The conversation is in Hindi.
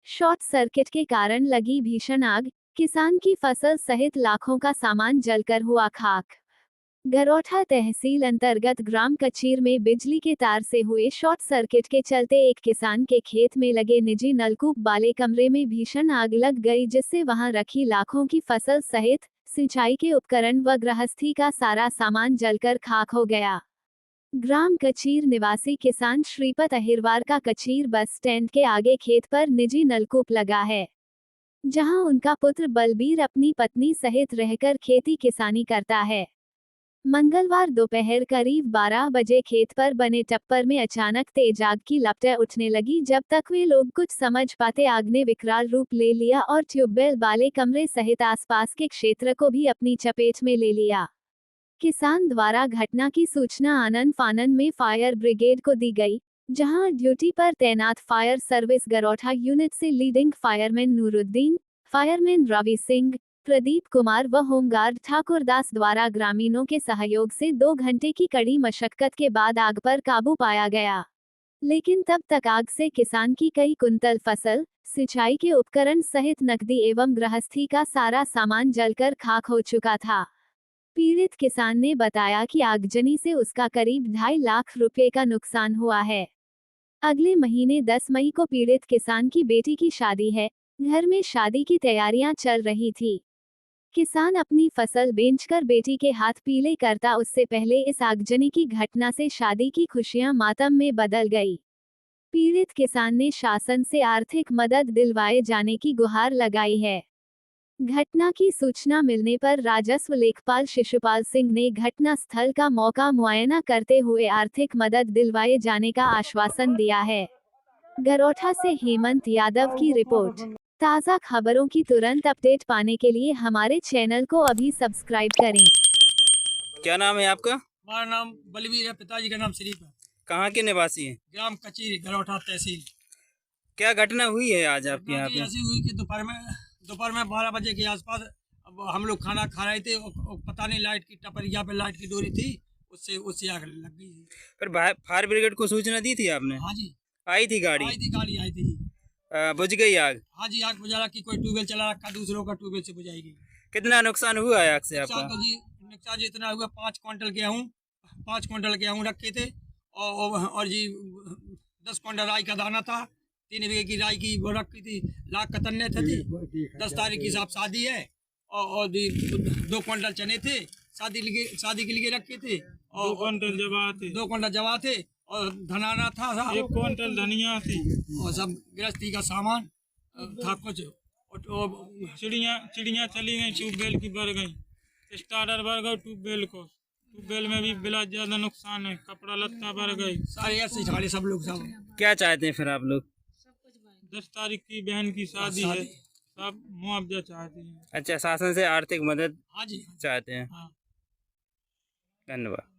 शॉर्ट सर्किट के कारण लगी भीषण आग, किसान की फसल सहित लाखों का सामान जलकर हुआ खाक। गरौठा तहसील अंतर्गत ग्राम कचीर में बिजली के तार से हुए शॉर्ट सर्किट के चलते एक किसान के खेत में लगे निजी नलकूप वाले कमरे में भीषण आग लग गई, जिससे वहां रखी लाखों की फसल सहित सिंचाई के उपकरण व गृहस्थी का सारा सामान जलकर खाक हो गया। ग्राम कचीर निवासी किसान श्रीपत अहिरवार का कचीर बस स्टैंड के आगे खेत पर निजी नलकूप लगा है, जहां उनका पुत्र बलबीर अपनी पत्नी सहित रहकर खेती किसानी करता है। मंगलवार दोपहर करीब 12 बजे खेत पर बने टप्पर में अचानक तेज आग की लपटें उठने लगी। जब तक वे लोग कुछ समझ पाते, आग ने विकराल रूप ले लिया और ट्यूबवेल वाले कमरे सहित आसपास के क्षेत्र को भी अपनी चपेट में ले लिया। किसान द्वारा घटना की सूचना आनन फानन में फायर ब्रिगेड को दी गई, जहां ड्यूटी पर तैनात फायर सर्विस गरौठा यूनिट से leading fireman Nooruddin, fireman Ravi Singh, Pradeep Kumar व होमगार्ड ठाकुरदास द्वारा ग्रामीणों के सहयोग से 2 घंटे की कड़ी मशक्कत के बाद आग पर काबू पाया गया। लेकिन तब तक आग से किसान की कई कुंतल फसल, सिंचाई के उपकरण सहित नकदी एवं गृहस्थी का सारा सामान जलकर खाक हो चुका था। पीड़ित किसान ने बताया कि आगजनी से उसका करीब 2.5 लाख रुपए का नुकसान हुआ है। अगले महीने 10 मई को पीड़ित किसान की बेटी की शादी है। घर में शादी की तैयारियां चल रही थी। किसान अपनी फसल बेचकर बेटी के हाथ पीले करता, उससे पहले इस आगजनी की घटना से शादी की खुशियां मातम में बदल गई। पीड़ित किसान ने शासन से आर्थिक मदद दिलवाए जाने की गुहार लगाई है। घटना की सूचना मिलने पर राजस्व लेखपाल शिशुपाल सिंह ने घटना स्थल का मौका मुआयना करते हुए आर्थिक मदद दिलवाए जाने का आश्वासन दिया है। गरौठा से हेमंत यादव की रिपोर्ट। ताज़ा खबरों की तुरंत अपडेट पाने के लिए हमारे चैनल को अभी सब्सक्राइब करें। क्या नाम है आपका? हमारा नाम बलबीर है, पिताजी का नाम शरीफ है। कहाँ के निवासी हैं? ग्राम कचीर, गरौठा तहसील। क्या घटना हुई है आज आपके यहाँ पे? ऐसी हुई कि दोपहर में 12 बजे के आसपास अब हम लोग खाना खा रहे थे और पता नहीं लाइट की टपरिया पे लाइट की डोरी थी, उससे आग लग गई। फिर फायर ब्रिगेड को सूचना दी थी आपने? हाँ जी, आई थी गाड़ी? गाड़ी आई थी। बुझ गई आग? हाँ जी, आग बुझा कि कोई ट्यूबवेल चला रखा, दूसरों का ट्यूबवेल से बुझाएगी। कितना नुकसान हुआ है आग से आपका? नुकसान इतना हुआ, 5 क्विंटल गेहूँ रखे थे और जी 10 क्विंटल राई का दाना था। 3 बीघे की राई की वो रखी थी, लाख कतन्ने थे। 10 तारीख की साहब शादी है और 2 क्विंटल चने थे, शादी के लिए रखे थे। और 2 क्विंटल जवा थे और धनाना था, 1 क्विंटल धनिया थी और सब गृहस्थी का सामान था कुछ। चिड़िया चली गई, ट्यूबवेल की बढ़ गई, स्टार्टर बढ़ गई ट्यूबवेल में भी बिला ज्यादा नुकसान है, कपड़ा लत्ता बढ़ गई, सारे ऐसे झाड़े सब लोग। सब क्या चाहते हैं फिर आप लोग? 10 तारीख की बहन की शादी है, सब मुआवजा चाहते हैं। अच्छा, शासन से आर्थिक मदद हाँ जी चाहते हैं। हाँ। धन्यवाद।